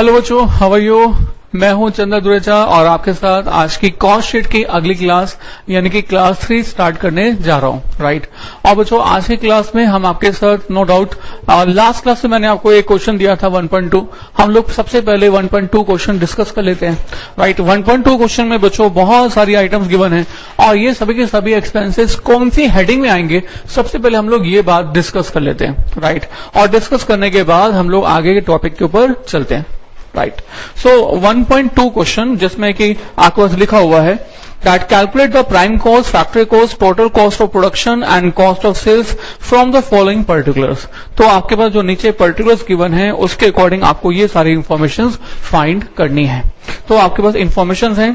Hello बच्चों, how are you. मैं हूं चंद्र दुरेचा और आपके साथ आज की कॉस्ट शीट की अगली क्लास यानी कि क्लास 3 स्टार्ट करने जा रहा हूं, राइट। और बच्चों आज की क्लास में हम आपके साथ नो डाउट लास्ट क्लास में मैंने आपको एक क्वेश्चन दिया था 1.2। हम लोग सबसे पहले 1.2 क्वेश्चन डिस्कस कर लेते हैं, राइट। 1.2 क्वेश्चन में बच्चों बहुत सारी आइटम्स गिवन है और ये सभी के सभी एक्सपेंसेस कौन सी हेडिंग में आएंगे, सबसे पहले हम लोग ये बात डिस्कस कर लेते हैं, राइट। और डिस्कस करने के बाद हम लोग आगे के टॉपिक के ऊपर चलते हैं, राइट। सो 1.2 क्वेश्चन जिसमें कि आपके पास लिखा हुआ है that calculate the prime cost, factory cost, total cost of production and cost of sales from the following particulars। तो आपके पास जो नीचे particulars गिवन है उसके अकॉर्डिंग आपको ये सारी इंफॉर्मेशन फाइंड करनी है। तो आपके पास इंफॉर्मेशन है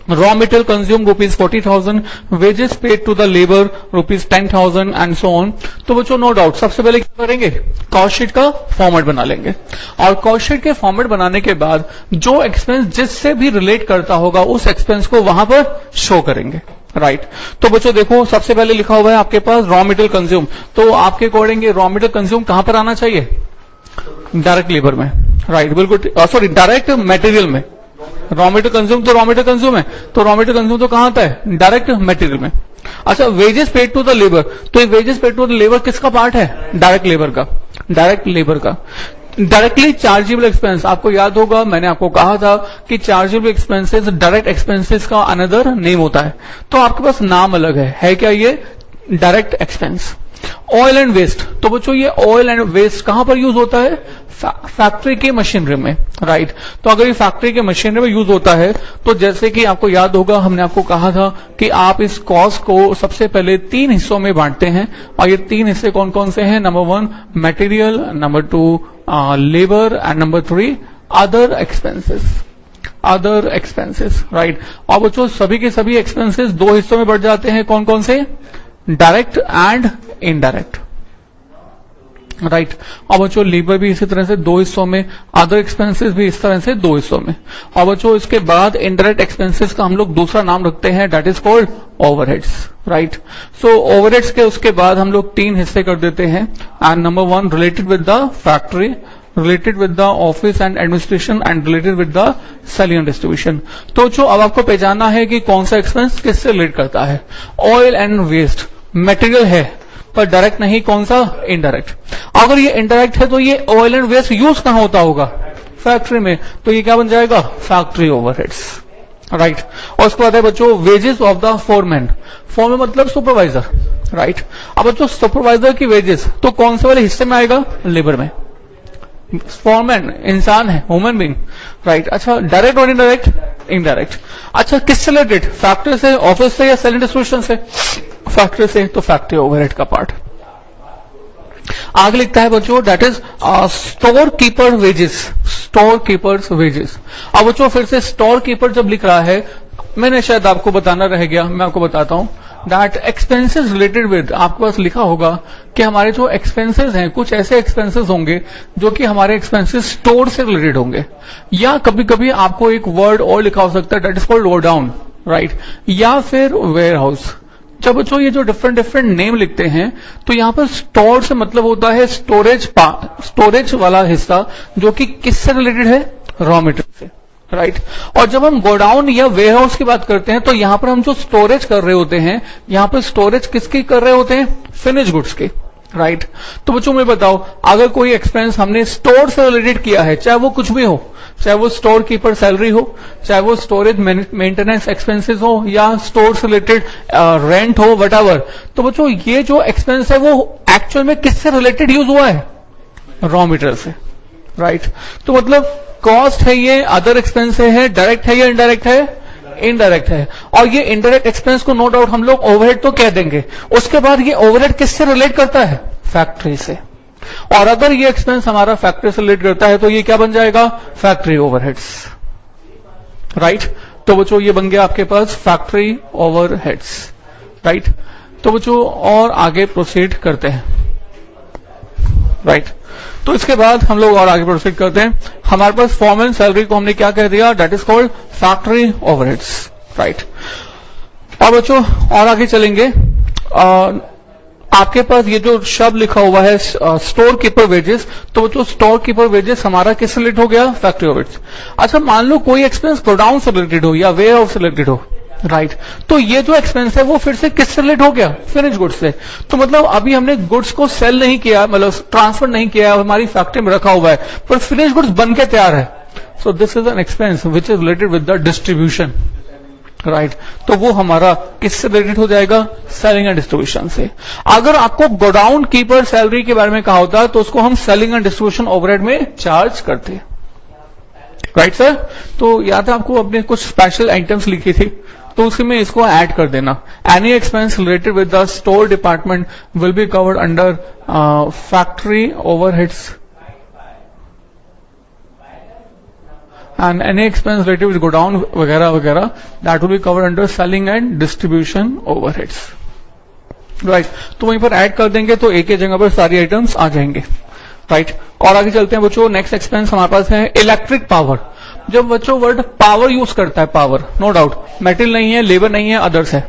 raw material consume ₹40,000, wages paid to the labour ₹10,000 and so on. तो बच्चों नो डाउट सबसे पहले क्या करेंगे, कॉस्ट शीट का फॉर्मेट बना लेंगे और कॉस्ट शीट के फॉर्मेट बनाने के बाद जो एक्सपेंस जिससे भी रिलेट करता होगा उस एक्सपेंस को वहां पर शो करेंट। राइट। तो बच्चों देखो सबसे पहले लिखा हुआ है आपके पास रॉ मटेरियल कंज्यूम। तो आपके अकॉर्डिंग रॉ मटेरियल कंज्यूम कहां पर आना चाहिए, डायरेक्ट लेबर में, राइट। बिल्कुल सॉरी डायरेक्ट मटेरियल में। रॉ मटेरियल कंज्यूम तो रॉ मटेरियल कंज्यूम है, तो रॉ मटेरियल कंज्यूम तो कहां आता है, डायरेक्ट मटेरियल में। अच्छा wages paid to the labour, तो ये wages paid to the labour किसका पार्ट है, डायरेक्ट लेबर का, डायरेक्ट लेबर का। डायरेक्टली चार्जेबल एक्सपेंस, आपको याद होगा मैंने आपको कहा था कि चार्जेबल एक्सपेंसेस डायरेक्ट एक्सपेंसेस का अनदर नेम होता है, तो आपके पास नाम अलग है क्या ये direct expense. Oil and waste, तो बच्चों ये ऑयल एंड वेस्ट कहां पर यूज होता है, फैक्ट्री के मशीनरी में, राइट। तो अगर ये फैक्ट्री के मशीनरी में यूज होता है तो जैसे कि आपको याद होगा हमने आपको कहा था कि आप इस कॉस्ट को सबसे पहले 3 हिस्सों में बांटते हैं और ये 3 हिस्से कौन कौन से हैं, number 1 material, number 2 labour and number 3 other expenses, other expenses, right. और बच्चों सभी के सभी एक्सपेंसेस 2 हिस्सों में बढ़ जाते हैं, कौन कौन से, डायरेक्ट एंड इनडायरेक्ट, राइट। और बच्चों लेबर भी इसी तरह से 2 हिस्सों में, अदर एक्सपेंसेस भी इस तरह से 2 हिस्सों में। और बच्चों इसके बाद इनडायरेक्ट एक्सपेंसेस का हम लोग दूसरा नाम रखते हैं, that is called overheads, right. So overheads के उसके बाद हम लोग 3 हिस्से कर देते हैं and number 1 related with the factory, related with the office and administration and related with the selling and distribution. तो जो अब आपको पहचानना है कि कौन सा एक्सपेंस किससे रिलेट करता है। ऑयल एंड वेस्ट मटेरियल है पर डायरेक्ट नहीं, कौन सा, इनडायरेक्ट। अगर ये इनडायरेक्ट है तो ये ऑयल एंड वेस्ट यूज कहां होता होगा, फैक्ट्री में, तो ये क्या बन जाएगा, फैक्ट्री ओवरहेड्स, राइट। और उसके बाद है बच्चों wages of the foreman, foreman मतलब सुपरवाइजर, राइट। अब बच्चों सुपरवाइजर की वेजेस तो कौन से वाले हिस्से में आएगा, लेबर में। फॉरमैन इंसान है, ह्यूमन बीइंग, राइट। अच्छा डायरेक्ट और इनडायरेक्ट, इनडायरेक्ट। अच्छा किससे रिलेटेड, फैक्ट्री से, ऑफिस से या सेलिंग डिस्ट्रीब्यूशन से, फैक्ट्री से, तो फैक्ट्री ओवरहेड का पार्ट। आगे लिखता है बच्चों that is store keeper wages, store keepers wages. अब बच्चों फिर से स्टोर कीपर जब लिख रहा है, मैंने शायद आपको बताना रह गया, मैं आपको बताता हूं दैट एक्सपेंसेस रिलेटेड विद, आपके पास लिखा होगा कि हमारे जो एक्सपेंसेस हैं कुछ ऐसे एक्सपेंसेस होंगे जो कि हमारे एक्सपेंसेस स्टोर से रिलेटेड होंगे, या कभी कभी आपको एक वर्ड और लिखा हो सकता है that is called godown, right, या फिर वेयर हाउस। जब बच्चों ये जो डिफरेंट डिफरेंट नेम लिखते हैं तो यहां पर स्टोर से मतलब होता है स्टोरेज, स्टोरेज वाला हिस्सा जो कि किससे रिलेटेड है, रॉ मटेरियल से, राइट। और जब हम गोडाउन या वेयर हाउस की बात करते हैं तो यहां पर हम जो स्टोरेज कर रहे होते हैं, यहां पर स्टोरेज किसकी कर रहे होते हैं, फिनिश गुड्स की, राइट। तो बच्चों मैं बताओ अगर कोई एक्सपेंस हमने स्टोर से रिलेटेड किया है, चाहे वो कुछ भी हो, चाहे वो स्टोर कीपर सैलरी हो, चाहे वो स्टोरेज मेंटेनेंस एक्सपेंसेस हो या स्टोर से रिलेटेड रेंट हो, वटएवर, तो बच्चों ये जो एक्सपेंस है वो एक्चुअल में किससे रिलेटेड यूज हुआ है, रॉ मटेरियल से, राइट। तो मतलब कॉस्ट है ये, अदर एक्सपेंस है, डायरेक्ट है या इनडायरेक्ट है, इनडायरेक्ट है। और ये इनडायरेक्ट एक्सपेंस को नो डाउट हम लोग ओवरहेड तो कह देंगे। उसके बाद ये ओवरहेड किससे रिलेट करता है, फैक्ट्री से। और अगर ये एक्सपेंस हमारा फैक्ट्री से रिलेट करता है तो ये क्या बन जाएगा, फैक्ट्री ओवरहेड्स, राइट। तो बच्चों ये बन गया आपके पास फैक्ट्री ओवरहेड्स, राइट। तो बच्चों और आगे प्रोसीड करते हैं, राइट। तो इसके बाद हम लोग और आगे प्रोसीड करते हैं। हमारे पास फॉर्मल सैलरी को हमने क्या कह दिया, that is called factory overheads, right. और बच्चों और आगे चलेंगे। आपके पास ये जो शब्द लिखा हुआ है स्टोर कीपर वेजेस, तो जो स्टोर कीपर वेजेस हमारा किस रिलेटेड हो गया? Factory overheads. अच्छा मान लो कोई एक्सपेंस गोडाउन से रिलेटेड हो या वेयर हाउस से रिलेटेड हो, राइट तो ये जो एक्सपेंस है वो फिर से किससे रिलेट हो गया? फिनिश गुड्स से। तो मतलब अभी हमने गुड्स को सेल नहीं किया, मतलब ट्रांसफर नहीं किया, हमारी फैक्ट्री में रखा हुआ है, पर फिनिश गुड्स बन के तैयार है। सो this is an expense which is related with the distribution, right तो वो हमारा किससे रिलेटेड हो जाएगा? सेलिंग एंड डिस्ट्रीब्यूशन से। अगर आपको गोडाउन कीपर सैलरी के बारे में कहा होता तो उसको हम सेलिंग एंड डिस्ट्रीब्यूशन ओवरहेड में चार्ज करते, राइट सर। तो याद है आपको अपने कुछ स्पेशल आइटम्स लिखी थी, तो उसमें में इसको ऐड कर देना। Any expense related with the store department will be covered under factory overheads and any expense related with godown वगैरह वगैरह that will be covered under selling and distribution overheads, right तो वहीं पर ऐड कर देंगे तो एक ही जगह पर सारी आइटम्स आ जाएंगे, राइट और आगे चलते हैं बच्चों। नेक्स्ट एक्सपेंस हमारे पास है इलेक्ट्रिक पावर। जब बच्चों वर्ड पावर यूज करता है, पावर नो डाउट मेटेरियल नहीं है, लेबर नहीं है, अदर्स है,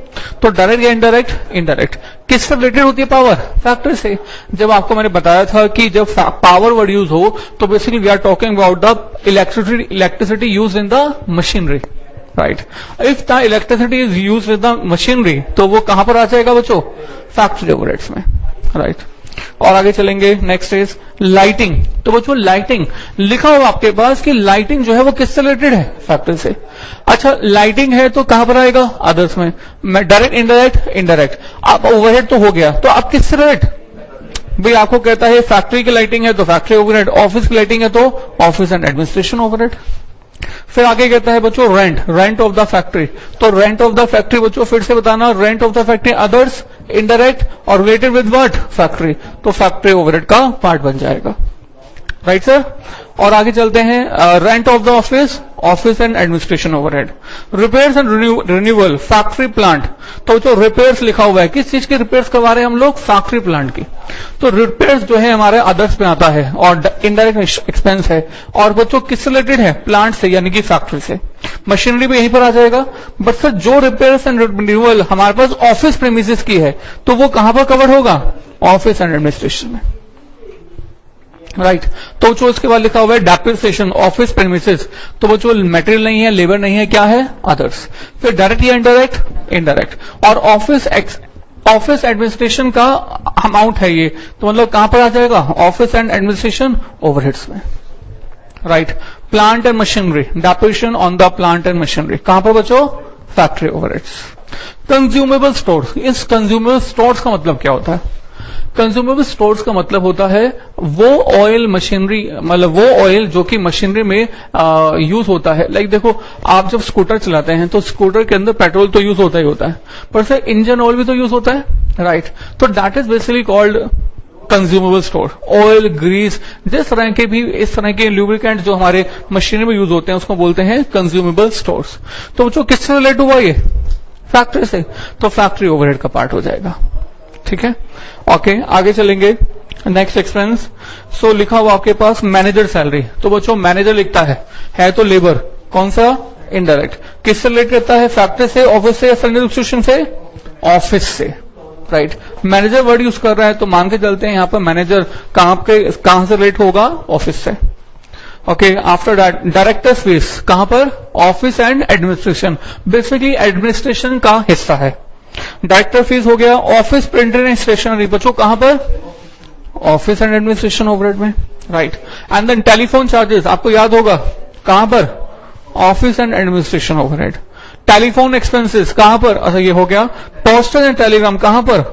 तो डायरेक्ट या इनडायरेक्ट? इनडायरेक्ट। किससे रिलेटेड होती है पावर? फैक्ट्री से। जब आपको मैंने बताया था कि जब पावर वर्ड यूज हो तो basically we are talking about the electricity use in the machinery, right. If the electricity is use with the machinery तो वो कहां पर आ जाएगा बच्चों? फैक्ट्री ओवरहेड्स में, राइट और आगे चलेंगे। Next is lighting. तो बच्चों लाइटिंग लिखा हुआ आपके पास कि लाइटिंग जो है वो किससे रिलेटेड है? फैक्ट्री से। अच्छा लाइटिंग है तो कहां पर आएगा? अदर्स में। Direct indirect? इनडायरेक्ट। आप ओवरहेड तो हो गया, तो आप किससे रिलेटेड? भाई आपको कहता है फैक्ट्री की लाइटिंग है तो फैक्ट्री ओवरहेड, ऑफिस की लाइटिंग है तो ऑफिस एंड एडमिनिस्ट्रेशन ओवरहेड। फिर आगे कहता है बच्चों रेंट ऑफ द फैक्ट्री। तो रेंट ऑफ द फैक्ट्री बच्चों फिर से बताना, rent of the factory others, indirect और रिलेटेड विद व्हाट? फैक्ट्री, तो फैक्ट्री ओवरहेड का पार्ट बन जाएगा, राइट सर। और आगे चलते हैं rent of the office and administration overhead. Repairs and renewal factory plant. तो जो रिपेयर्स लिखा हुआ है, किस चीज की रिपेयर्स करवा रहे हैं हम लोग? फैक्ट्री प्लांट की। तो रिपेयर्स जो है हमारे अदर्स में आता है और इनडायरेक्ट एक्सपेंस है, और बच्चों किससे रिलेटेड है? प्लांट से यानी कि फैक्ट्री से। मशीनरी भी यहीं पर आ जाएगा। बट सर जो रिपेयर्स एंड रिन्यूअल हमारे पास ऑफिस प्रीमिसेस की है तो वो कहां पर कवर होगा? ऑफिस एंड एडमिनिस्ट्रेशन में, राइट तो जो इसके बाद लिखा हुआ है डेप्रिसिएशन ऑफिस प्रीमिसेस, तो वो जो मटेरियल नहीं है, लेबर नहीं है, क्या है? अदर्स। फिर डायरेक्ट या इनडायरेक्ट? इनडायरेक्ट। और ऑफिस एडमिनिस्ट्रेशन का अमाउंट है ये, तो मतलब कहां पर आ जाएगा? ऑफिस एंड एडमिनिस्ट्रेशन ओवरहेड्स में, right. Plant and machinery, depreciation on the plant and machinery कहां पर बच्चों? Factory overheads. Consumable stores. इस कंज्यूमेबल स्टोर्स का मतलब क्या होता है? कंज्यूमेबल स्टोर्स का मतलब होता है वो ऑयल मशीनरी, मतलब वो ऑयल जो कि मशीनरी में यूज होता है। लाइक देखो आप जब स्कूटर चलाते हैं तो स्कूटर के अंदर पेट्रोल तो यूज होता ही होता है, पर सर इंजन ऑयल भी तो यूज होता है, राइट तो that is basically called consumable store. Oil, grease, जिस तरह के भी इस तरह के ल्यूब्रिकेंट जो हमारे मशीनरी में यूज होते हैं उसको बोलते हैं कंज्यूमेबल स्टोर्स। तो जो किससे रिलेट हुआ ये? फैक्ट्री से, तो फैक्ट्री ओवरहेड का पार्ट हो जाएगा, ठीक है। ओके आगे चलेंगे। Next expense. सो लिखा हुआ आपके पास मैनेजर सैलरी। तो बच्चों मैनेजर लिखता है तो लेबर, कौन सा? इनडायरेक्ट। किससे रिलेट करता है? फैक्ट्री से, ऑफिस से या सेल्फ एडमिनिस्ट्रेशन से? ऑफिस से, राइट। मैनेजर वर्ड यूज कर रहा है तो मान के चलते हैं यहां पर मैनेजर कहां से रिलेट होगा? ऑफिस से। Okay after that directors fees कहां पर? Office and administration, basically administration का हिस्सा है। डायरेक्टर फीस हो गया। ऑफिस प्रिंटर एंड स्टेशनरी बच्चों कहां पर? ऑफिस एंड एडमिनिस्ट्रेशन ओवरहेड में, right. And then telephone charges आपको याद होगा कहां पर? Office and administration overhead. Telephone expenses कहां पर? अच्छा ये हो गया। पोस्टल एंड टेलीग्राम कहां पर?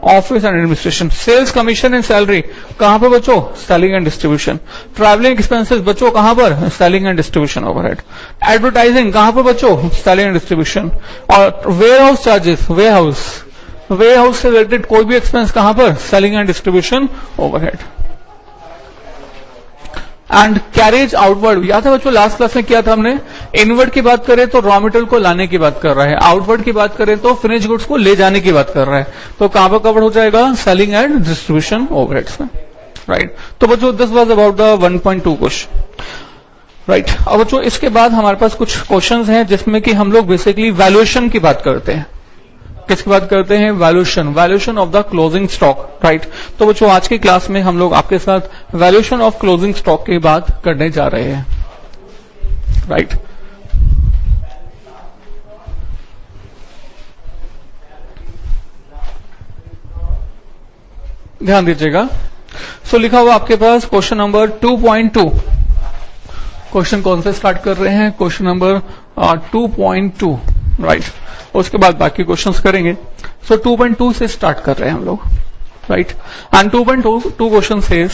Office and administration. Sales commission and salary कहां पर बच्चों? Selling and distribution. Travelling expenses बच्चों कहां पर? Selling and distribution overhead. Advertising कहां पर बच्चों? Selling and distribution. और warehouse charges, warehouse से रिलेटेड कोई भी एक्सपेंस कहां पर? Selling and distribution overhead. And carriage outward, याद है बच्चों लास्ट क्लास में किया था हमने? इनवर्ड की बात करें तो रॉ मटेरियल को लाने की बात कर रहा है, आउटवर्ड की बात करें तो फिनिश गुड्स को ले जाने की बात कर रहा है, तो कहां पर कवर हो जाएगा? सेलिंग एंड डिस्ट्रीब्यूशन ओवरहेड्स में, राइट। तो बच्चों this was about the 1.2 question, right. अब बच्चों इसके बाद हमारे पास कुछ क्वेश्चंस हैं जिसमें कि हम लोग बेसिकली वैल्यूएशन की बात करते हैं। किसकी बात करते हैं? Valuation of the closing stock, right. तो बच्चों आज की क्लास में हम लोग आपके साथ वैल्यूएशन ऑफ क्लोजिंग स्टॉक की बात करने जा रहे हैं, राइट। ध्यान दीजिएगा। सो लिखा हुआ आपके पास क्वेश्चन नंबर 2.2। क्वेश्चन कौन से स्टार्ट कर रहे हैं? Question number 2.2, right. उसके बाद बाकी क्वेश्चंस करेंगे। सो 2.2 से स्टार्ट कर रहे हैं हम लोग, राइट। एंड 2.2 क्वेश्चन से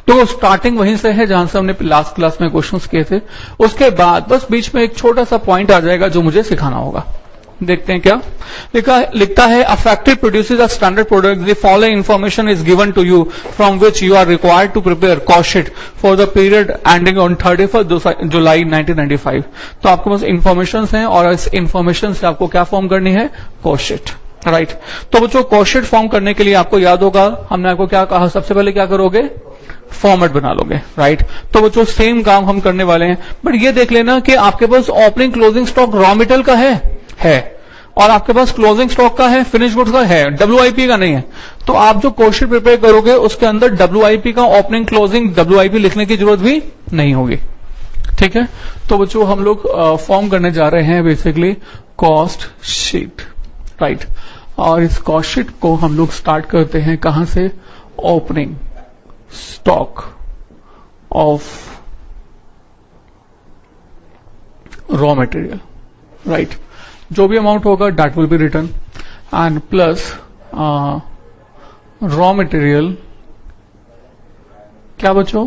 तो स्टार्टिंग वहीं से है जहां से हमने लास्ट क्लास में क्वेश्चंस किए थे। उसके बाद बस बीच में एक छोटा सा पॉइंट आ जाएगा जो मुझे सिखाना होगा। देखते हैं क्या लिखता है। A factory produces a standard product, the following information is given to you from which you are required to prepare cost sheet for the period ending on 31 July 1995। तो आपके पास इंफॉर्मेशन हैं और इस इंफॉर्मेशन से आपको क्या फॉर्म करनी है? Cost sheet, right. तो बच्चों कॉस्ट शीट फॉर्म करने के लिए आपको याद होगा हमने आपको क्या कहा? सबसे पहले क्या करोगे? फॉर्मेट बना लोगे, राइट। तो बच्चों सेम काम हम करने वाले हैं, बट ये देख लेना कि आपके पास opening closing stock raw material का है और आपके पास क्लोजिंग स्टॉक का है, फिनिश गुड्स का है, डब्ल्यूआईपी का नहीं है। तो आप जो कॉस्ट शीट प्रिपेयर करोगे उसके अंदर डब्ल्यूआईपी का ओपनिंग क्लोजिंग डब्ल्यूआईपी लिखने की जरूरत भी नहीं होगी, ठीक है। तो बच्चों हम लोग फॉर्म करने जा रहे हैं बेसिकली कॉस्ट शीट, राइट। और इस कॉस्ट शीट को हम लोग स्टार्ट करते हैं कहां से? Opening stock of raw material, right. जो भी अमाउंट होगा that will be return and plus raw material क्या बच्चों?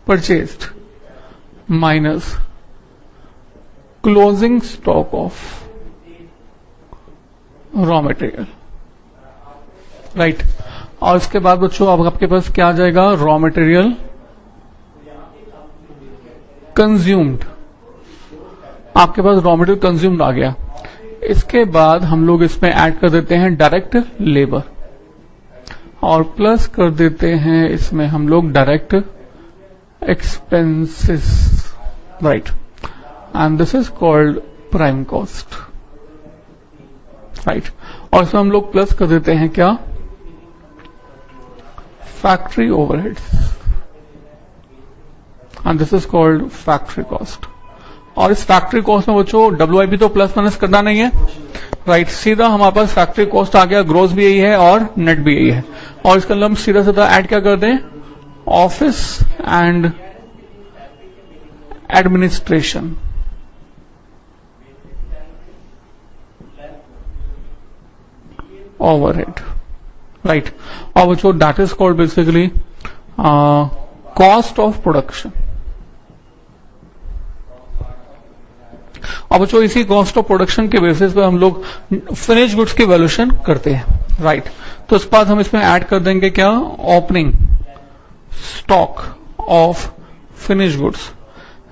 Purchased minus closing stock of raw material, right. और इसके बाद बच्चों अब आपके पास क्या आ जाएगा? Raw material consumed. आपके पास रॉ मटेरियल कंज्यूम्ड आ गया। इसके बाद हम लोग इसमें ऐड कर देते हैं डायरेक्ट लेबर और प्लस कर देते हैं इसमें हम लोग direct expenses, right. And this is called prime cost, right. और इसमें हम लोग प्लस कर देते हैं क्या? Factory overheads and this is called factory cost. और इस फैक्ट्री कॉस्ट में बच्चों डब्ल्यूआईपी तो प्लस माइनस करना नहीं है, राइट। सीधा हमारे पास फैक्ट्री कॉस्ट आ गया, ग्रोस भी यही है और नेट भी यही है। और इसके अंदर हम सीधा सीधा ऐड क्या कर दें? Office and administration, overhead, right. और बच्चों that is called basically cost of production. और बच्चों इसी कॉस्ट ऑफ प्रोडक्शन के बेसिस पे हम लोग फिनिश गुड्स की वैल्यूएशन करते हैं, राइट। तो इस बाद हम इसमें ऐड कर देंगे क्या? Opening stock of finish goods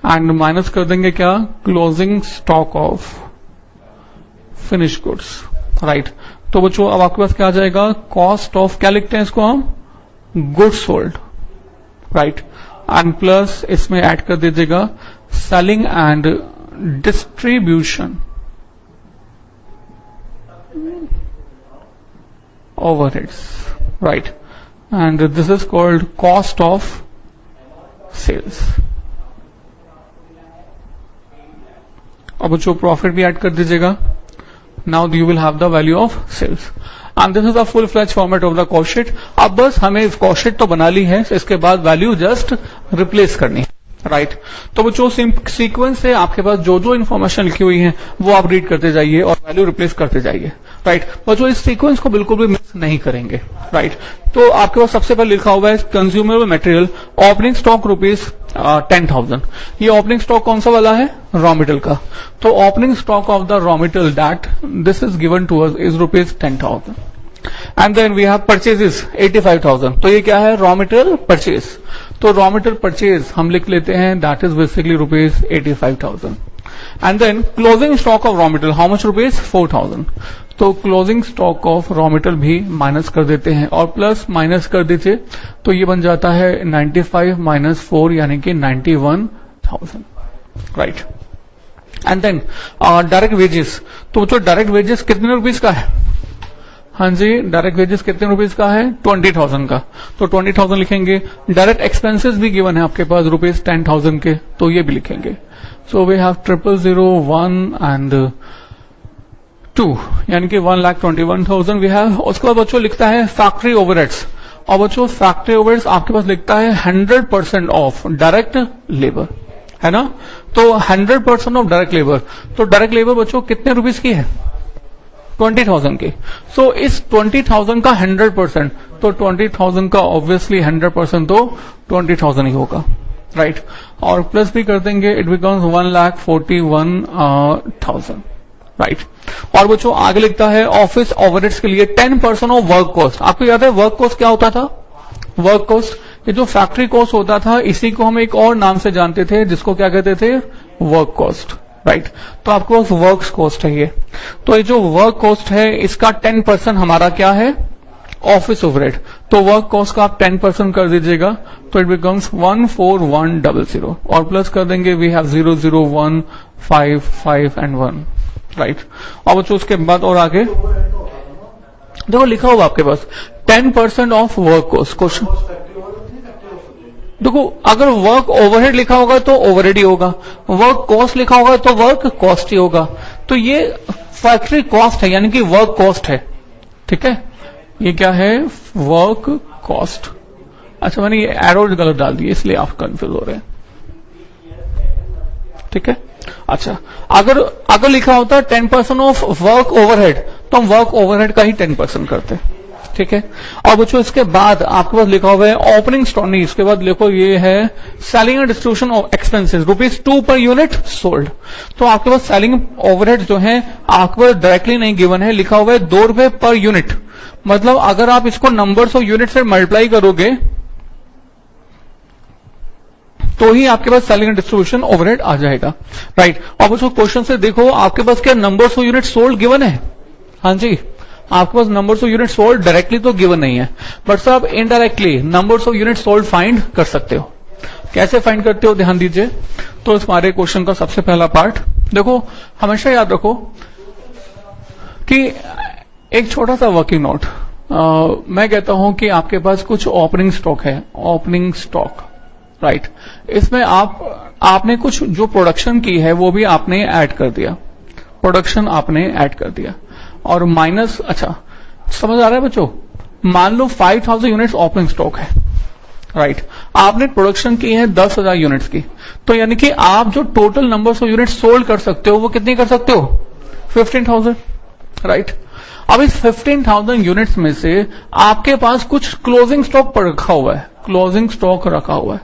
and minus कर देंगे क्या? Closing stock of finish goods, right. तो बच्चों अब आपके पास क्या आ जाएगा? कॉस्ट ऑफ, क्या लिखते हैं इसको हम? Goods sold, right. And plus इसमें ऐड कर दीजिएगा selling and distribution overheads, right, and this is called cost of sales। अब जो प्रॉफिट भी ऐड कर दीजिएगा। Now you will have the value of sales and this is the full flash format of the cost sheet. अब बस हमें cost sheet तो बना ली है, इसके बाद वैल्यू जस्ट रिप्लेस करनी है, राइट। तो बच्चों सीक्वेंस से आपके पास जो जो इन्फॉर्मेशन लिखी हुई है वो आप रीड करते जाइए और वैल्यू रिप्लेस करते जाइए, राइट। बच्चों इस सीक्वेंस को बिल्कुल भी मिस नहीं करेंगे, राइट। तो आपके पास सबसे पहले लिखा हुआ है consumable material opening stock rupees 10,000। ये ओपनिंग स्टॉक कौन सा वाला है? रॉ मटेरियल का। तो opening stock of the raw material that this is given to us is rupees 10,000 and then we have purchases 85,000। तो ये क्या है? Raw material purchase. तो रॉ मटेरियल परचेज हम लिख लेते हैं that is basically rupees 85,000 and then closing stock of raw material how much? Rupees 4,000। तो closing stock of raw material भी माइनस कर देते हैं और प्लस माइनस कर दीजिए तो ये बन जाता है 95 माइनस 4 यानी कि 91,000, right. And then direct wages, तो जो डायरेक्ट वेजेस कितने रुपीज का है? हाँ जी, डायरेक्ट वेजेस कितने रुपीज का है? 20,000 का, तो 20,000 लिखेंगे। डायरेक्ट एक्सपेंसेस भी गिवन है आपके पास रुपीज 10,000 के, तो ये भी लिखेंगे। सो वी हैव 00001 एंड 2, यानी कि 1,21,000 वी हैव। उसके बाद बच्चों लिखता है फैक्ट्री ओवरहेड्स, और बच्चों फैक्ट्री ओवरहेड्स आपके पास लिखता है 100% ऑफ डायरेक्ट लेबर, है ना। तो 100% ऑफ डायरेक्ट लेबर, तो डायरेक्ट लेबर बच्चों कितने रुपीज की है? 20,000 की। सो इस 20,000 का 100%, तो 20,000 का ऑब्वियसली 100% तो 20,000 ही होगा, राइट। और प्लस भी कर देंगे, इट बिकम्स 1,41,000, राइट। और बच्चों आगे लिखता है ऑफिस ओवरहेड्स के लिए 10% ऑफ वर्क कॉस्ट। आपको याद है वर्क कॉस्ट क्या होता था? वर्क कॉस्ट, ये जो फैक्ट्री कॉस्ट होता था, इसी को हम एक और नाम से जानते थे, जिसको क्या कहते थे? Work cost, right. तो आपके पास वर्क कॉस्ट है ये, तो ये जो वर्क कॉस्ट है इसका 10% हमारा क्या है? Office overhead. तो वर्क कॉस्ट का आप 10% कर दीजिएगा, तो इट बिकम्स 14100, और प्लस कर देंगे वी हैव 001 5 5 एंड 1, राइट। और बच्चों उसके बाद और आगे देखो लिखा होगा आपके पास 10% ऑफ वर्क कॉस्ट। क्वेश्चन देखो, अगर वर्क ओवरहेड लिखा होगा तो ओवरहेड ही होगा, वर्क कॉस्ट लिखा होगा तो वर्क कॉस्ट ही होगा। तो ये फैक्ट्री कॉस्ट है, यानी कि वर्क कॉस्ट है, ठीक है। ये क्या है? Work cost. अच्छा, मैंने ये एरो गलत डाल दिया, इसलिए आप कंफ्यूज हो रहे हैं, ठीक है। अच्छा, अगर लिखा होता 10% ऑफ वर्क ओवरहेड, तो हम वर्क ओवरहेड का ही 10% करते, ठीक है। और बच्चों इसके बाद आपके पास लिखा हुआ है ओपनिंग स्टॉक, नहीं इसके बाद देखो ये है selling and distribution of expenses ₹2 per unit sold. तो आपके पास सेलिंग ओवरहेड जो है आपके पास डायरेक्टली नहीं गिवन है, लिखा हुआ है ₹2 पर यूनिट। मतलब अगर आप इसको नंबर्स ऑफ यूनिट से मल्टीप्लाई करोगे तो ही आपके पास सेलिंग एंड डिस्ट्रीब्यूशन ओवरहेड आ जाएगा, राइट। और बच्चों क्वेश्चन से देखो आपके पास क्या numbers of unit sold given है? हाँ जी, आपके पास numbers of unit sold directly तो गिवन नहीं है, बट सर आप indirectly numbers of unit sold find कर सकते हो। कैसे फाइंड करते हो ध्यान दीजिए। तो इस हमारे क्वेश्चन का सबसे पहला पार्ट देखो, हमेशा याद रखो कि एक छोटा सा वर्किंग नोट, मैं कहता हूं कि आपके पास कुछ ओपनिंग स्टॉक है, ओपनिंग स्टॉक, राइट। इसमें आपने कुछ जो प्रोडक्शन की है वो भी आपने ऐड कर दिया, प्रोडक्शन आपने ऐड कर दिया, और माइनस, अच्छा समझ आ रहा है बच्चों। मान लो 5,000 यूनिट्स ओपनिंग स्टॉक है, राइट। आपने प्रोडक्शन की है 10,000 यूनिट्स की, तो यानी कि आप जो total numbers of units sold कर सकते हो वो कितनी कर सकते हो? 15,000, राइट। अब इस 15,000 यूनिट्स में से आपके पास कुछ क्लोजिंग स्टॉक पर रखा हुआ है, क्लोजिंग स्टॉक रखा हुआ है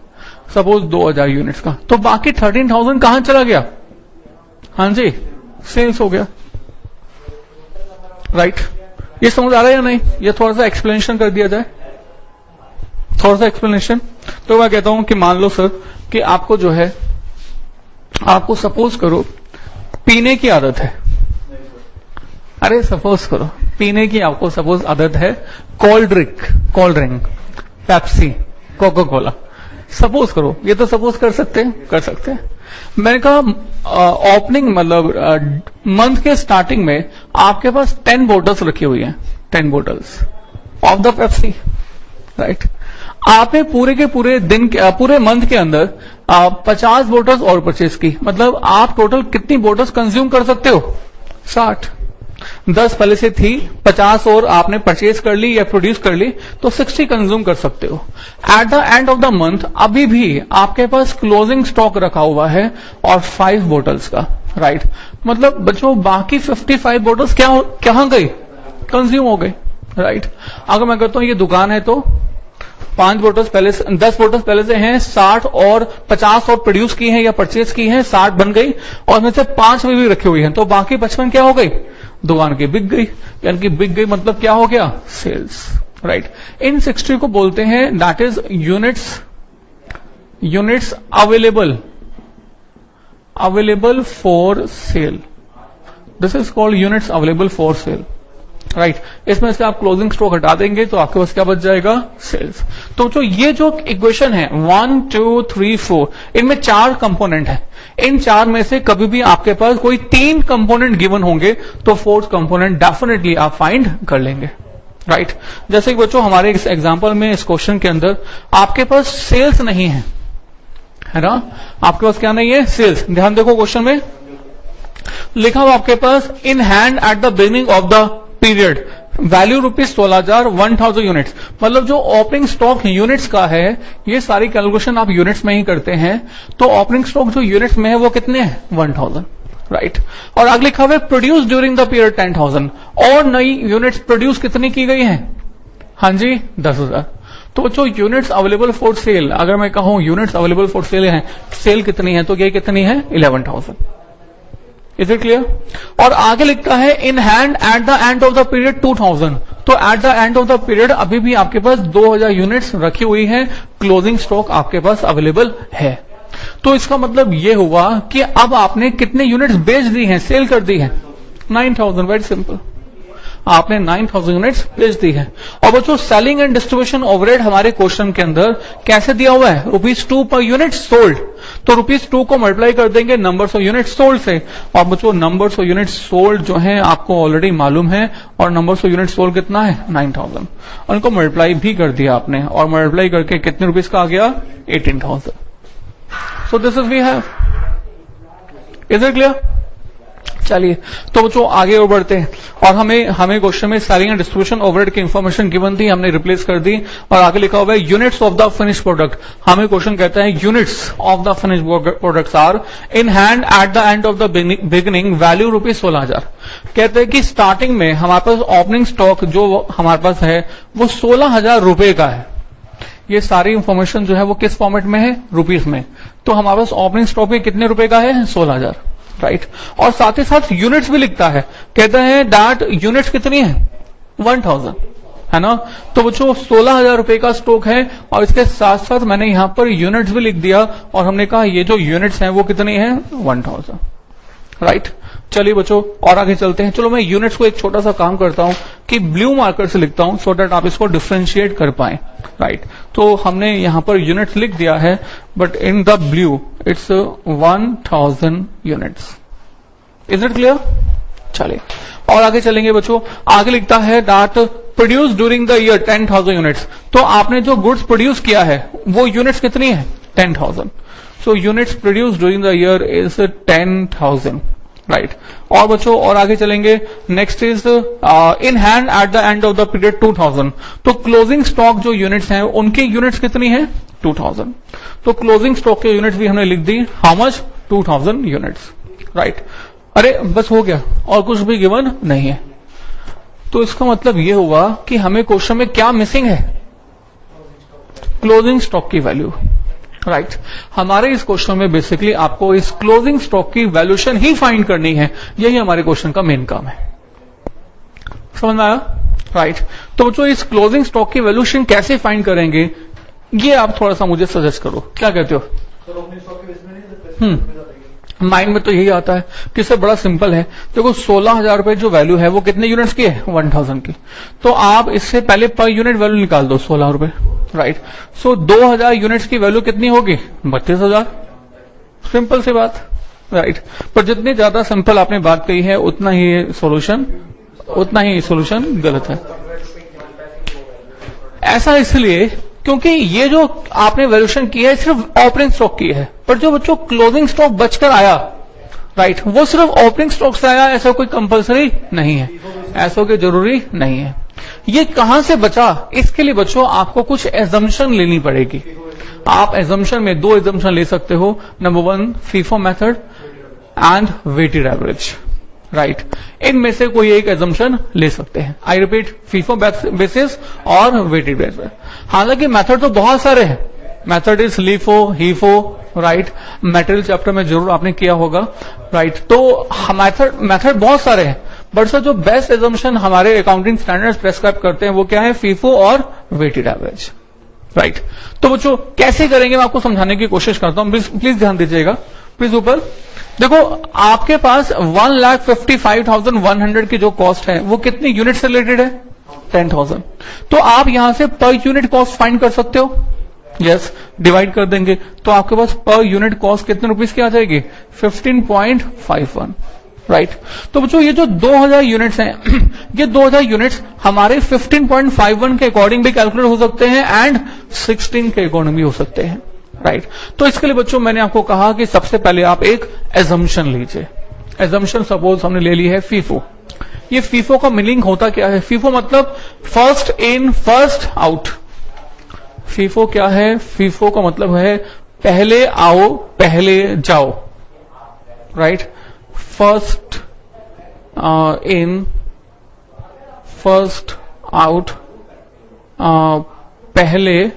सपोज 2,000 यूनिट्स का, तो बाकी 13,000 कहां चला गया? हाँ जी, सेल्स हो गया, राइट। ये समझ आ रहा है या नहीं? ये थोड़ा सा एक्सप्लेनेशन कर दिया जाए, थोड़ा सा एक्सप्लेनेशन। तो मैं कहता हूं कि मान लो सर कि आपको जो है, आपको सपोज करो पीने की आदत है, अरे सपोज करो पीने की आपको सपोज आदत है cold drink, Pepsi, Coca Cola, suppose करो। ये तो सपोज कर सकते हैं। मैंने कहा ओपनिंग मतलब मंथ के स्टार्टिंग में आपके पास 10 बोटल्स रखी हुई हैं, 10 bottles of the Pepsi, right. आपने पूरे के पूरे दिन पूरे मंथ के अंदर 50 बोटल्स और परचेज की, मतलब आप टोटल कितनी बोटल्स कंज्यूम कर सकते हो? 60। 10 पहले से थी, 50 और आपने परचेज कर ली या प्रोड्यूस कर ली, तो 60 कंज्यूम कर सकते हो। Eight the end of the month अभी भी आपके पास क्लोजिंग स्टॉक रखा हुआ है और 5 बोटल्स का, राइट। मतलब बच्चों बाकी 55 बोटल्स कहां गई? कंज्यूम हो गई, राइट। अगर मैं कहता हूं ये दुकान है तो 5 बोटल्स पहले से, 10 बोटल्स पहले से हैं, 60 और 50 और प्रोड्यूस की हैं या परचेज की हैं, 60 बन गई, और में से 5 में भी रखी हुई हैं, तो बाकी 55 क्या हो गई? दुकान की बिक गई, यानी कि बिक गई मतलब क्या हो गया? Sales, right. इन 60 को बोलते हैं that is units available for sale. This is called units available for sale, right इसमें से आप क्लोजिंग स्टॉक हटा देंगे तो आपके पास क्या बच जाएगा, सेल्स। तो ये जो इक्वेशन है 1 2 3 4, इनमें 4 कंपोनेंट है। इन 4 में से कभी भी आपके पास कोई 3 कंपोनेंट गिवन होंगे तो 4th कंपोनेंट डेफिनेटली आप फाइंड कर लेंगे, राइट। जैसे कि बच्चों हमारे इस एग्जांपल में, इस क्वेश्चन के अंदर आपके पास सेल्स नहीं है ना, आपके पास क्या नहीं है, सेल्स। ध्यान देखो क्वेश्चन में लिखा हुआ आपके पास in hand at the beginning of the period value rupees 16,000 1000 units. मतलब जो ओपनिंग स्टॉक यूनिट्स का है, ये सारी कैलकुलेशन आप यूनिट्स में ही करते हैं, तो ओपनिंग स्टॉक जो यूनिट्स में है वो कितने हैं, 1000, राइट। और आगे लिखा हुआ है प्रोड्यूस ड्यूरिंग द पीरियड 10,000, और नई यूनिट्स प्रोड्यूस कितनी की गई है, हाँ जी 10,000। तो जो यूनिट्स अवेलेबल फॉर सेल, अगर मैं कहूं यूनिट्स अवेलेबल फॉर सेल है, सेल कितनी है, तो ये कितनी है 11,000। Is it clear. और आगे लिखता है इन hand at the end of the period 2000, तो eight the end of the period अभी भी आपके पास 2000 यूनिट्स रखी हुई है, क्लोजिंग स्टॉक आपके पास अवेलेबल है। तो इसका मतलब ये हुआ कि अब आपने कितने यूनिट्स बेच दी हैं, सेल कर दी है, 9000। वेरी सिंपल, आपने 9000 यूनिट्स बेच दी है। और बच्चों सेलिंग एंड डिस्ट्रीब्यूशन ओवरहेड हमारे क्वेश्चन के अंदर कैसे दिया हुआ है, ₹2 पर यूनिट सोल्ड, तो ₹2 को मल्टीप्लाई कर देंगे नंबर्स ऑफ यूनिट सोल्ड से। और बच्चों नंबर्स ऑफ यूनिट सोल्ड जो है आपको ऑलरेडी मालूम है, और नंबर्स ऑफ यूनिट सोल्ड कितना है 9000, उनको मल्टीप्लाई भी कर दिया आपने, और मल्टीप्लाई करके कितने रुपीज का आ गया 18,000। So this is we have, is it clear. चलिए तो बच्चों आगे और बढ़ते हैं, और हमें क्वेश्चन में सेलिंग एंड डिस्ट्रीब्यूशन ओवरहेड की इंफॉर्मेशन गिवन थी, हमने रिप्लेस कर दी, और आगे लिखा हुआ है units of the finish product. हमें क्वेश्चन कहता है units of the finish products are in hand at the end of the beginning value ₹16,000। कहते हैं कि स्टार्टिंग में हमारे पास ओपनिंग स्टॉक जो हमारे पास है वो 16,000 रुपए का है। ये सारी इंफॉर्मेशन जो है वो किस फॉर्मेट में है, रुपीस में। तो हमारे पास ओपनिंग स्टॉक में कितने रुपए का है, 16,000, राइट। और साथ ही साथ यूनिट्स भी लिखता है, कहते हैं दैट यूनिट्स कितनी है 1000, है ना। तो बच्चों 16,000 रुपए का स्टॉक है, और इसके साथ साथ मैंने यहां पर यूनिट्स भी लिख दिया, और हमने कहा ये जो यूनिट्स हैं वो कितनी है 1000, राइट। चलिए बच्चों और आगे चलते हैं। चलो मैं यूनिट्स को एक छोटा सा काम करता हूं कि ब्लू मार्कर से लिखता हूं, सो दैट आप इसको डिफ्रेंशिएट कर पाए, राइट। तो हमने यहां पर यूनिट्स लिख दिया है, but in the blue it's 1000 units. Is it clear. चलिए और आगे चलेंगे बच्चों। आगे लिखता है that produce during the year 10,000 units. तो आपने जो गुड्स प्रोड्यूस किया है वो यूनिट्स कितनी है 10,000। So units produce during the year is 10,000, right. और बच्चों और आगे चलेंगे। Next is in hand at the end of the period 2000। तो क्लोजिंग स्टॉक जो यूनिट्स हैं उनकी यूनिट्स कितनी है 2000। तो क्लोजिंग स्टॉक के यूनिट्स भी हमने लिख दी, हाउ मच 2000 यूनिट्स, राइट। अरे बस हो गया, और कुछ भी गिवन नहीं है। तो इसका मतलब यह हुआ कि हमें क्वेश्चन में क्या मिसिंग है, क्लोजिंग स्टॉक की वैल्यू, राइट। हमारे इस क्वेश्चन में बेसिकली आपको इस क्लोजिंग स्टॉक की वैल्यूएशन ही फाइंड करनी है, यही हमारे क्वेश्चन का मेन काम है। समझ में आया, राइट। तो जो इस क्लोजिंग स्टॉक की वैल्यूएशन कैसे फाइंड करेंगे, ये आप थोड़ा सा मुझे सजेस्ट करो, क्या कहते हो। माइंड में तो यही आता है कि इससे बड़ा सिंपल है। देखो 16,000 रुपए जो वैल्यू है वो कितने यूनिट्स की है 1000 की। तो आप इससे पहले पर यूनिट वैल्यू निकाल दो 16 रुपए, राइट। सो 2000 यूनिट्स की वैल्यू कितनी होगी 32,000। सिंपल सी बात, राइट। पर जितनी ज्यादा सिंपल आपने बात कही है उतना ही सोल्यूशन गलत है। ऐसा इसलिए क्योंकि ये जो आपने वैल्यूएशन की है सिर्फ ओपनिंग स्टॉक की है, पर जो बच्चों क्लोजिंग स्टॉक बचकर आया, राइट, वो सिर्फ ओपनिंग स्टॉक से आया, ऐसा कोई कंपलसरी नहीं है, ऐसा कोई जरूरी नहीं है। ये कहां से बचा, इसके लिए बच्चों आपको कुछ एजम्पशन लेनी पड़ेगी। आप एजम्पशन में 2 एजम्पशन ले सकते हो। Number 1 FIFO method and weighted average, right. इनमें से कोई एक एजम्पशन ले सकते हैं। आई रिपीट, फीफो बेसिस और वेटेड बेसिस। हालांकि मेथड तो बहुत सारे हैं, method is LIFO, HIFO, right. Material chapter में जरूर आपने किया होगा, राइट। तो मेथड बहुत सारे हैं, बट सर जो बेस्ट एजम्पशन हमारे अकाउंटिंग स्टैंडर्ड्स प्रेस्क्राइब करते हैं वो क्या है, फीफो और वेटेड एवरेज, राइट। तो बच्चों कैसे करेंगे मैं आपको समझाने की कोशिश करता हूं, प्लीज ध्यान दीजिएगा। प्लीज ऊपर देखो आपके पास 1,55,100 की जो कॉस्ट है वो कितनी यूनिट से रिलेटेड है? 10,000। तो आप यहां से पर यूनिट कॉस्ट फाइंड कर सकते हो। यस, डिवाइड कर देंगे तो आपके पास पर यूनिट कॉस्ट कितने रुपीस की आ जाएगी? 15.51, राइट। तो बच्चों ये जो 2000 यूनिट्स हैं ये 2000 यूनिट्स हमारे 15.51 के अकॉर्डिंग भी कैलकुलेट हो सकते हैं एंड 16 के अकॉर्डिंग भी हो सकते हैं, राइट। तो इसके लिए बच्चों मैंने आपको कहा कि सबसे पहले आप एक एजम्पशन लीजिए। एजम्पशन सपोज हमने ले ली है फीफो। ये फीफो का मीनिंग होता क्या है? फीफो मतलब first in first out. FIFO क्या है? फीफो का मतलब है पहले आओ पहले जाओ, right. First in first out, पहले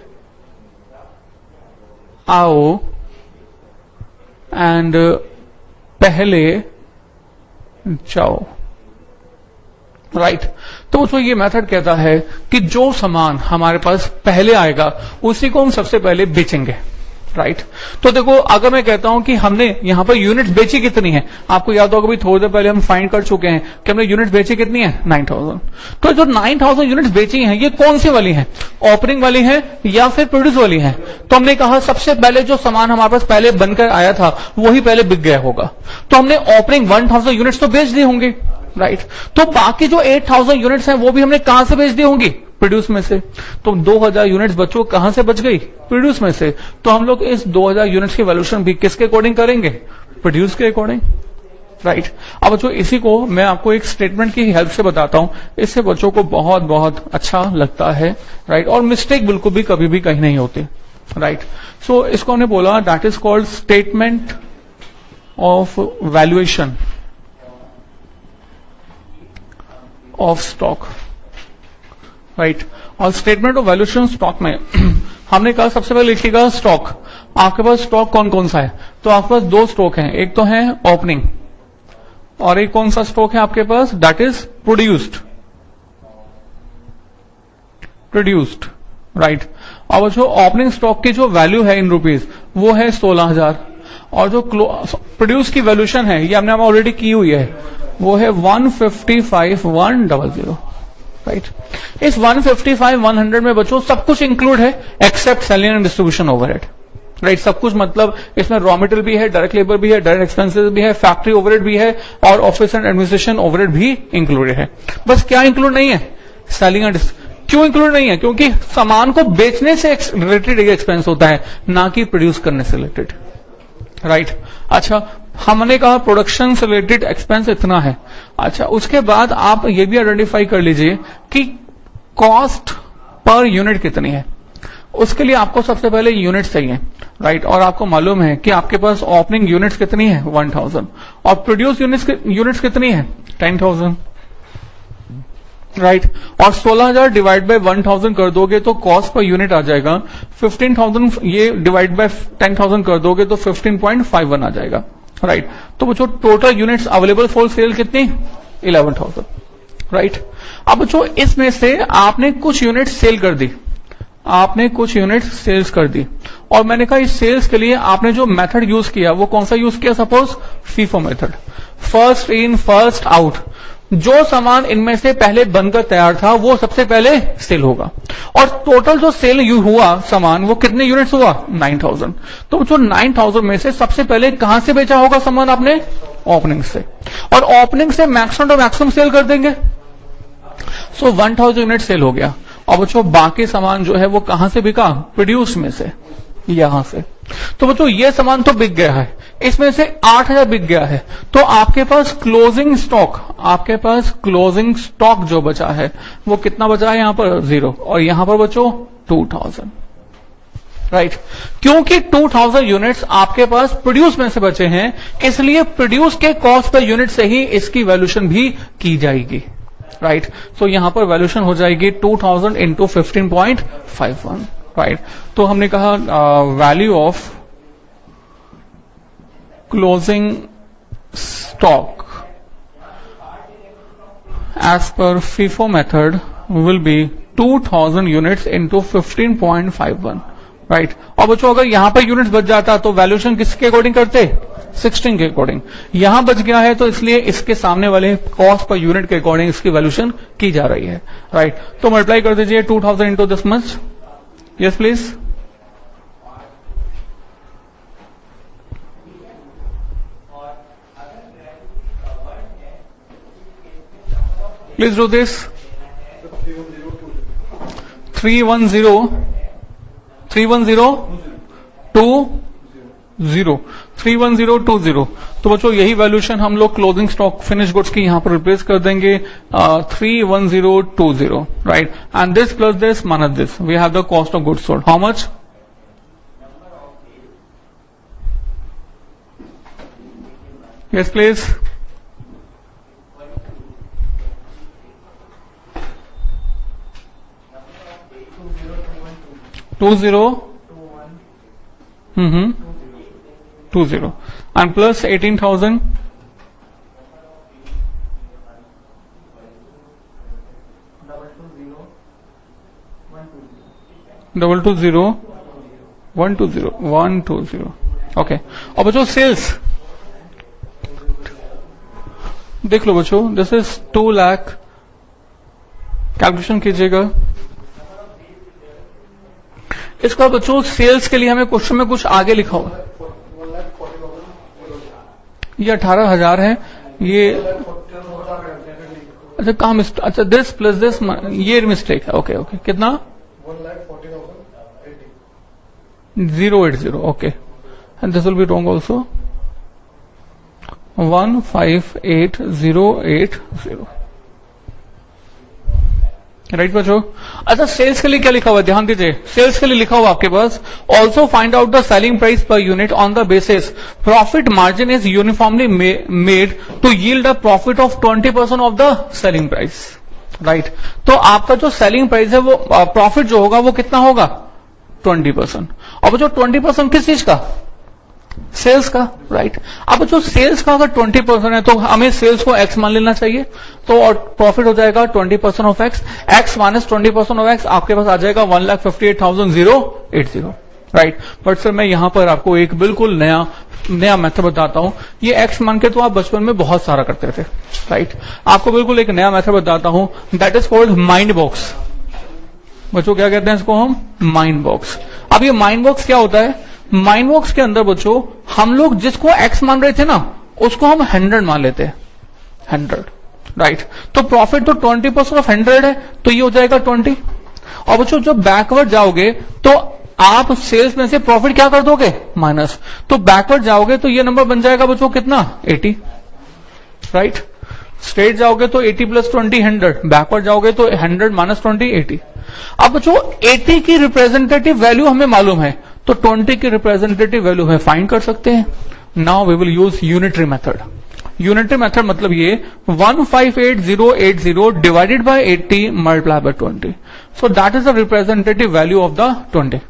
आओ एंड पहले जाओ, राइट। तो उसमें ये मेथड कहता है कि जो सामान हमारे पास पहले आएगा उसी को हम सबसे पहले बेचेंगे, राइट। तो देखो अगर मैं कहता हूं कि हमने यहां पर यूनिट्स बेची कितनी है, आपको याद होगा भी थोड़ी देर पहले हम फाइंड कर चुके हैं कि हमने यूनिट्स बेची कितनी है? 9,000। तो जो 9,000 यूनिट्स बेची हैं ये कौन सी वाली हैं? ओपनिंग वाली है या फिर प्रोड्यूस वाली है? तो हमने कहा सबसे पहले जो सामान हमारे पास पहले बनकर आया था वही पहले बिक गया होगा। तो हमने ओपनिंग 1,000 यूनिट्स तो बेच दी होंगी, राइट। तो बाकी जो 8,000 यूनिट्स हैं वो भी हमने कहां से बेच दी होंगी? प्रोड्यूस में से। तो 2000 यूनिट्स बच्चों कहां से बच गई? प्रोड्यूस में से। तो हम लोग इस 2000 यूनिट्स की वैल्यूएशन भी किसके अकॉर्डिंग करेंगे? प्रोड्यूस के अकॉर्डिंग, राइट। अब बच्चों इसी को मैं आपको एक स्टेटमेंट की हेल्प से बताता हूं, इससे बच्चों को बहुत बहुत अच्छा लगता है, राइट। और मिस्टेक बिल्कुल भी कभी भी कहीं नहीं होती, राइट। सो इसको हमने बोला that is called statement of valuation of stock, right. और स्टेटमेंट ऑफ वैल्यूएशन स्टॉक में हमने कहा सबसे पहले लिखिएगा स्टॉक। आपके पास स्टॉक कौन कौन सा है? तो आपके पास दो स्टॉक हैं, एक तो है ओपनिंग और एक कौन सा स्टॉक है आपके पास? That is produced, right. और जो ओपनिंग स्टॉक की जो वैल्यू है इन रुपीज वो है 16,000 और जो प्रोड्यूस की वैल्यूएशन है ये हमने ऑलरेडी की हुई है, वो है 155,100, राइट। इस 155,100 में बच्चों सब कुछ इंक्लूड है except selling and distribution overhead, right. सब कुछ मतलब इसमें रॉ मटेरियल भी है, डायरेक्ट लेबर भी है, डायरेक्ट एक्सपेंसेस भी है, फैक्ट्री ओवरहेड भी है और ऑफिस एंड एडमिनिस्ट्रेशन ओवरहेड भी इंक्लूडेड है। बस क्या इंक्लूड नहीं है? Selling and. क्यों इंक्लूड नहीं है? क्योंकि सामान को बेचने से रिलेटेड एक्सपेंस होता है, ना कि प्रोड्यूस करने से रिलेटेड, राइट। अच्छा, हमने कहा प्रोडक्शन से रिलेटेड एक्सपेंस इतना है। अच्छा, उसके बाद आप ये भी आइडेंटिफाई कर लीजिए कि कॉस्ट पर यूनिट कितनी है। उसके लिए आपको सबसे पहले यूनिट चाहिए, राइट। और आपको मालूम है कि आपके पास ओपनिंग यूनिट्स कितनी है? 1,000 और प्रोड्यूस यूनिट्स कितनी है? 10,000, राइट। और 16,000 डिवाइड बाय 1,000 कर दोगे तो कॉस्ट पर यूनिट आ जाएगा 15,000। ये डिवाइड बाय 10,000 कर दोगे तो 15.51 आ जाएगा, राइट। तो बच्चों total units available for sale कितनी? 11,000, राइट। अब बच्चों इसमें से आपने कुछ यूनिट्स सेल कर दी, आपने कुछ यूनिट्स सेल्स कर दी और मैंने कहा इस सेल्स के लिए आपने जो मेथड यूज किया वो कौन सा यूज किया? Suppose FIFO method, first in first out. जो सामान इनमें से पहले बनकर तैयार था वो सबसे पहले सेल होगा और टोटल जो सेल हुआ सामान वो कितने यूनिट्स हुआ? 9,000। तो जो 9,000 में से सबसे पहले कहां से बेचा होगा सामान आपने? ओपनिंग से। और ओपनिंग से मैक्सिमम टू मैक्सिमम सेल कर देंगे, सो 1,000 यूनिट सेल हो गया। और बच्चों बाकी सामान जो है वो कहां से बिका? प्रोड्यूस में से, यहां से। तो बच्चों ये सामान तो बिक गया है, इसमें से 8,000 बिक गया है। तो आपके पास क्लोजिंग स्टॉक, आपके पास क्लोजिंग स्टॉक जो बचा है वो कितना बचा है? यहां पर 0 और यहां पर बच्चों 2,000, राइट। क्योंकि 2,000 यूनिट्स आपके पास प्रोड्यूस में से बचे हैं, इसलिए प्रोड्यूस के कॉस्ट पर यूनिट से ही इसकी वैल्यूएशन भी की जाएगी, राइट। सो यहां पर वैल्यूएशन हो जाएगी 2,000 इंटू 15.51, राइट। तो हमने कहा value of closing stock as per FIFO method will be 2,000 units into 15.51, right. और बच्चों अगर यहां पर यूनिट्स बच जाता तो वैल्यूएशन किसके अकॉर्डिंग करते? 16 के अकॉर्डिंग। यहां बच गया है तो इसलिए इसके सामने वाले कॉस्ट पर यूनिट के अकॉर्डिंग इसकी वैल्यूएशन की जा रही है, राइट। तो मल्टीप्लाई कर दीजिए 2000 into this much. Yes please. Please do this. 31020 तो बच्चों यही वैल्यूएशन हम लोग क्लोजिंग स्टॉक फिनिश गुड्स की यहां पर रिप्लेस कर देंगे 31020, right. And this plus this minus this, we have the cost of goods sold. How much? Yes please. Two zero 20 and plus 18,000 120 okay. और बच्चों सेल्स देख लो बच्चों, दिस इज 2 लाख। कैलकुलेशन कीजिएगा इसका। बच्चों सेल्स के लिए हमें क्वेश्चन में कुछ आगे लिखा हो, ये 18,000 है ये। अच्छा कहाँ मिस्टेक? अच्छा दिस प्लस दिस, ये मिस्टेक है। ओके ओके, कितना? 080 okay. And this will be wrong also 158080, right बच्चों। अच्छा सेल्स के लिए क्या लिखा हुआ है ध्यान दीजिए। सेल्स के लिए लिखा हुआ आपके पास also find out the selling price per unit on the basis profit margin is uniformly made to yield a profit of 20% of the selling price, right. तो आपका जो सेलिंग प्राइस है वो प्रॉफिट जो होगा वो कितना होगा? 20%। और जो 20% किस चीज का? सेल्स का, राइट। अब जो सेल्स का अगर 20% है तो हमें सेल्स को एक्स मान लेना चाहिए, तो और प्रॉफिट हो जाएगा 20% of x. X minus 20% of x आपके पास आ जाएगा 1,58,080, राइट। बट सर मैं यहां पर आपको एक बिल्कुल नया मेथड बताता हूं। ये एक्स मान के तो आप बचपन में बहुत सारा करते थे, राइट। आपको बिल्कुल एक नया मेथड बताता हूं, that is called mind box. बच्चों क्या कहते हैं इसको हम? Mind box. अब ये माइंड बॉक्स क्या होता है? माइंड बॉक्स के अंदर बच्चों हम लोग जिसको एक्स मान रहे थे ना उसको हम 100 मान लेते हैं, 100, राइट। तो प्रॉफिट तो 20% ऑफ 100 है तो ये हो जाएगा 20। और बच्चों जब बैकवर्ड जाओगे तो आप सेल्स में से प्रॉफिट क्या कर दोगे? माइनस। तो बैकवर्ड जाओगे तो ये नंबर बन जाएगा बच्चों कितना? 80, राइट। स्ट्रेट जाओगे तो 80 प्लस 20 100, बैकवर्ड जाओगे तो 100 माइनस 20 80। अब बच्चों 80 की रिप्रेजेंटेटिव वैल्यू हमें मालूम है तो 20 की रिप्रेजेंटेटिव वैल्यू हमें फाइंड कर सकते हैं। Now we will use unitary method. Unitary method मतलब ये 158080 divided by 80 multiply by 20, so that is the representative value of the 20।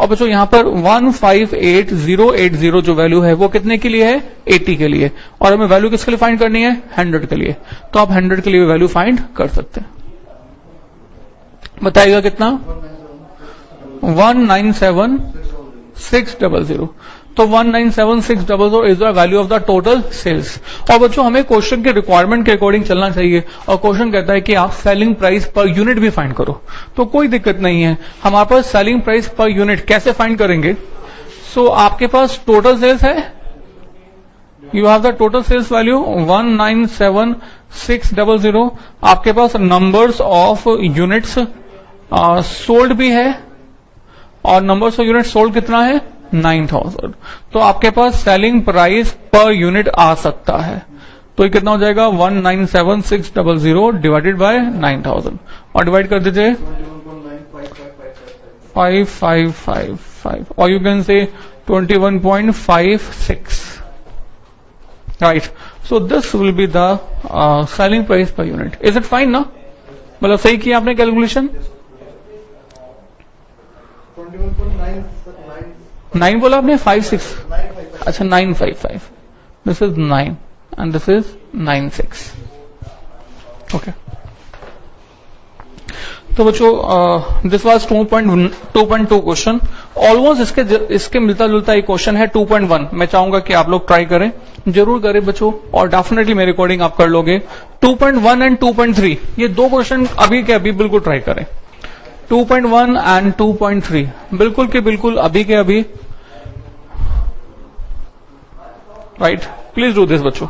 और बच्चों यहां पर 158080 जो वैल्यू है वो कितने के लिए है? 80 के लिए। और हमें वैल्यू किसके लिए फाइंड करनी है? 100 के लिए। तो आप 100 के लिए वैल्यू फाइंड कर सकते हैं। बताइएगा कितना? 197,600। तो 197,600 is the value of the total sales. और बच्चों हमें क्वेश्चन के रिक्वायरमेंट के अकॉर्डिंग चलना चाहिए, और क्वेश्चन कहता है कि आप सेलिंग प्राइस पर यूनिट भी फाइंड करो, तो कोई दिक्कत नहीं है। हमारे पास सेलिंग प्राइस पर यूनिट कैसे फाइंड करेंगे? सो आपके पास टोटल सेल्स है, you have the total sales value 197,600। आपके पास नंबर्स ऑफ यूनिट्स सोल्ड भी है, और नंबर्स ऑफ यूनिट सोल्ड कितना है? 9,000। तो आपके पास सेलिंग प्राइस पर यूनिट आ सकता है, तो ये कितना हो जाएगा? 197,600 डिवाइडेड बाय 9,000, और डिवाइड कर दीजिए 5555, और you can say 21.56, right. So this will be the selling price per unit. Is it fine ना? मतलब सही किया आपने कैलकुलेशन? 9 बोला आपने? 56, अच्छा 955, this is 9 and this is 96, okay. तो बच्चों दिस वाज 2.2 क्वेश्चन। ऑलमोस्ट इसके मिलता जुलता एक क्वेश्चन है 2.1। मैं चाहूंगा कि आप लोग ट्राई करें, जरूर करें बच्चों, और डेफिनेटली मेरी रिकॉर्डिंग आप कर लोगे। 2.1 एंड 2.3 ये दो क्वेश्चन अभी के अभी बिल्कुल ट्राई करें। 2.1 एंड 2.3 बिल्कुल के बिल्कुल अभी के अभी, राइट? प्लीज डू दिस बच्चों।